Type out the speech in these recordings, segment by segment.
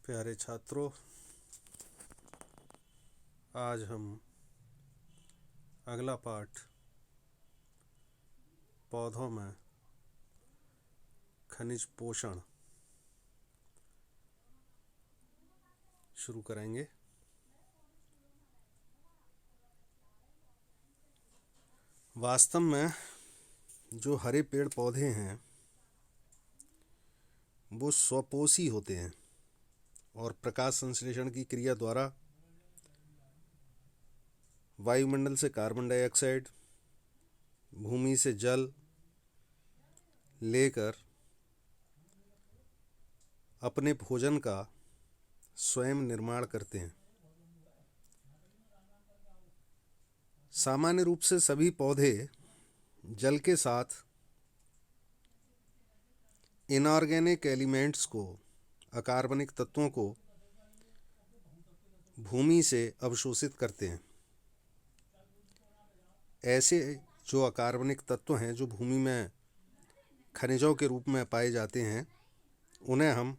प्यारे छात्रों, आज हम अगला पाठ पौधों में खनिज पोषण शुरू करेंगे। वास्तव में जो हरे पेड़ पौधे हैं वो स्वपोषी होते हैं और प्रकाश संश्लेषण की क्रिया द्वारा वायुमंडल से कार्बन डाइऑक्साइड, भूमि से जल लेकर अपने भोजन का स्वयं निर्माण करते हैं। सामान्य रूप से सभी पौधे जल के साथ इनऑर्गेनिक एलिमेंट्स को, अकार्बनिक तत्वों को भूमि से अवशोषित करते हैं। ऐसे जो अकार्बनिक तत्व हैं जो भूमि में खनिजों के रूप में पाए जाते हैं, उन्हें हम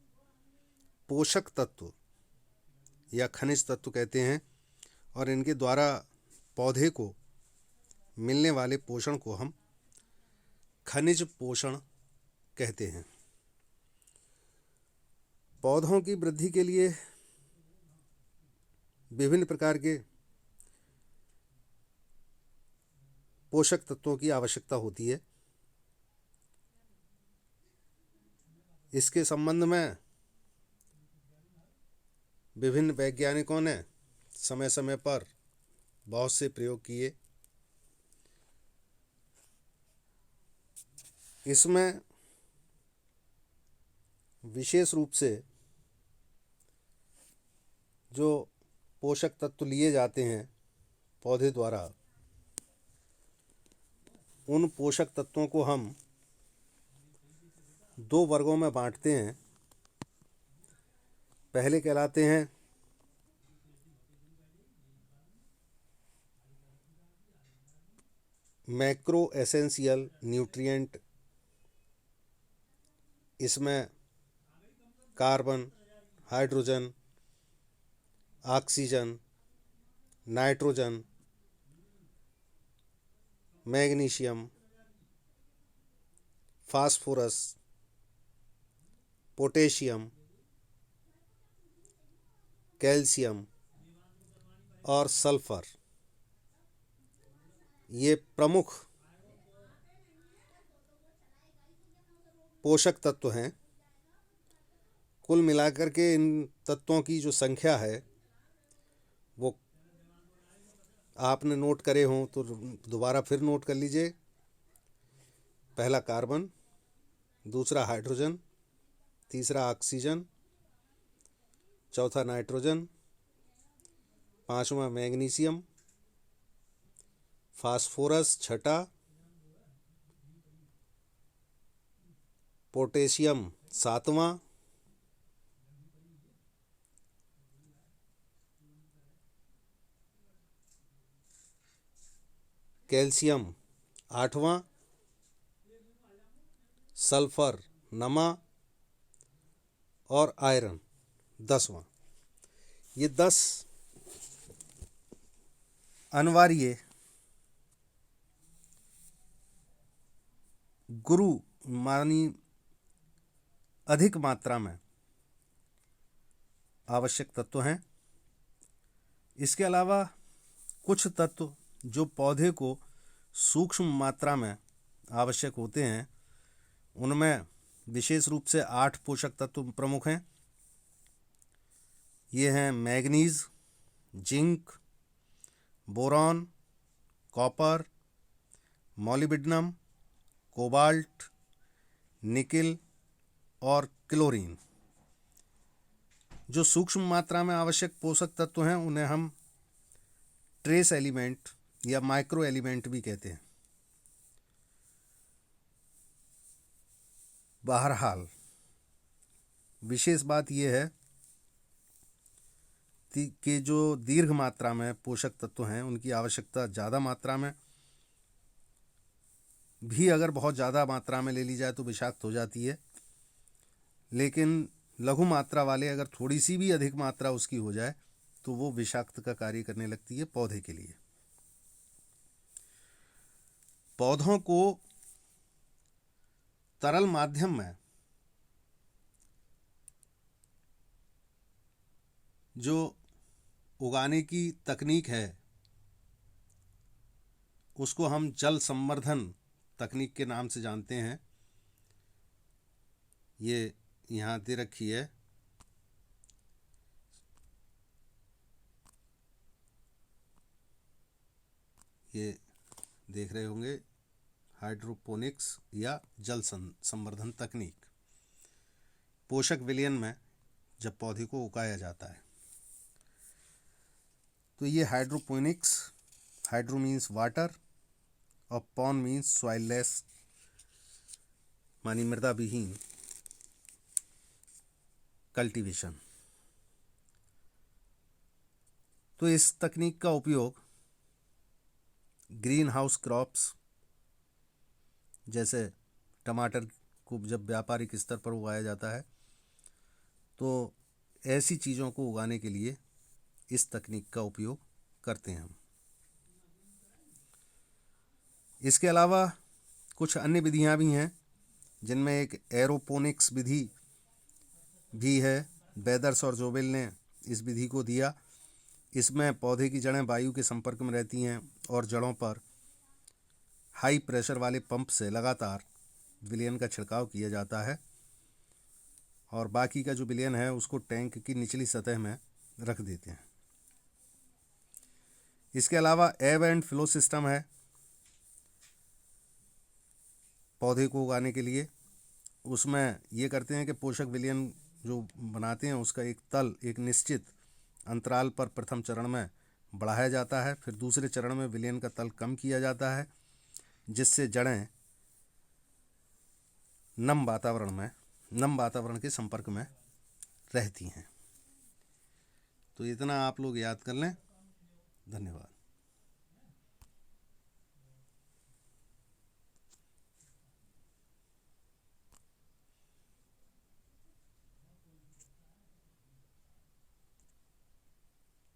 पोषक तत्व या खनिज तत्व कहते हैं और इनके द्वारा पौधे को मिलने वाले पोषण को हम खनिज पोषण कहते हैं। पौधों की वृद्धि के लिए विभिन्न प्रकार के पोषक तत्वों की आवश्यकता होती है। इसके संबंध में विभिन्न वैज्ञानिकों ने समय समय पर बहुत से प्रयोग किए। इसमें विशेष रूप से जो पोषक तत्व लिए जाते हैं पौधे द्वारा, उन पोषक तत्वों को हम दो वर्गों में बांटते हैं। पहले कहलाते हैं मैक्रो एसेंशियल न्यूट्रिएंट। इसमें carbon, hydrogen, oxygen, nitrogen, magnesium, phosphorus, potassium, calcium और सल्फर, ये प्रमुख पोषक तत्व हैं। कुल मिलाकर के इन तत्वों की जो संख्या है वो आपने नोट करे हों तो दोबारा फिर नोट कर लीजिए। पहला कार्बन, दूसरा हाइड्रोजन, तीसरा ऑक्सीजन, चौथा नाइट्रोजन, पांचवा मैग्नीशियम, फास्फोरस छठा, पोटेशियम सातवां, कैल्शियम आठवां, सल्फर नौवां और आयरन 10वां। ये 10 अनिवार्य गुरु मानी अधिक मात्रा में आवश्यक तत्व हैं। इसके अलावा कुछ तत्व जो पौधे को सूक्ष्म मात्रा में आवश्यक होते हैं, उनमें विशेष रूप से 8 पोषक तत्व प्रमुख हैं। ये हैं manganese, zinc, boron, copper, molybdenum, cobalt, nickel और क्लोरीन। जो सूक्ष्म मात्रा में आवश्यक पोषक तत्व हैं उन्हें हम ट्रेस एलिमेंट या माइक्रो एलिमेंट भी कहते हैं। बहरहाल विशेष बात यह है कि जो दीर्घ मात्रा में पोषक तत्व हैं उनकी आवश्यकता ज़्यादा मात्रा में भी, अगर बहुत ज़्यादा मात्रा में ले ली जाए तो विषाक्त हो जाती है। लेकिन लघु मात्रा वाले अगर थोड़ी सी भी अधिक मात्रा उसकी हो जाए तो वो विषाक्त का कार्य करने लगती है पौधे के लिए। पौधों को तरल माध्यम में जो उगाने की तकनीक है उसको हम जल संवर्धन तकनीक के नाम से जानते हैं। ये यहाँ दे रखी है। ये देख रहे होंगे हाइड्रोपोनिक्स या जल संवर्धन तकनीक। पोषक विलयन में जब पौधे को उगाया जाता है तो ये हाइड्रोपोनिक्स, हाइड्रो मीन्स वाटर और पॉन मीन्स सॉइललेस मानी मृदा विहीन कल्टीवेशन। तो इस तकनीक का उपयोग ग्रीन हाउस क्रॉप्स जैसे टमाटर को जब व्यापारिक स्तर पर उगाया जाता है तो ऐसी चीज़ों को उगाने के लिए इस तकनीक का उपयोग करते हैं हम। इसके अलावा कुछ अन्य विधियां भी हैं जिनमें एक एरोपोनिक्स विधि भी है। बेदर्स और जोबेल ने इस विधि को दिया। इसमें पौधे की जड़ें वायु के संपर्क में रहती हैं और जड़ों पर हाई प्रेशर वाले पंप से लगातार विलयन का छिड़काव किया जाता है और बाकी का जो विलयन है उसको टैंक की निचली सतह में रख देते हैं। इसके अलावा एब एंड फ्लो सिस्टम है पौधे को उगाने के लिए। उसमें ये करते हैं कि पोषक विलयन जो बनाते हैं उसका एक तल एक निश्चित अंतराल पर प्रथम चरण में बढ़ाया जाता है, फिर दूसरे चरण में विलयन का तल कम किया जाता है जिससे जड़ें नम वातावरण के संपर्क में रहती हैं। तो इतना आप लोग याद कर लें। धन्यवाद।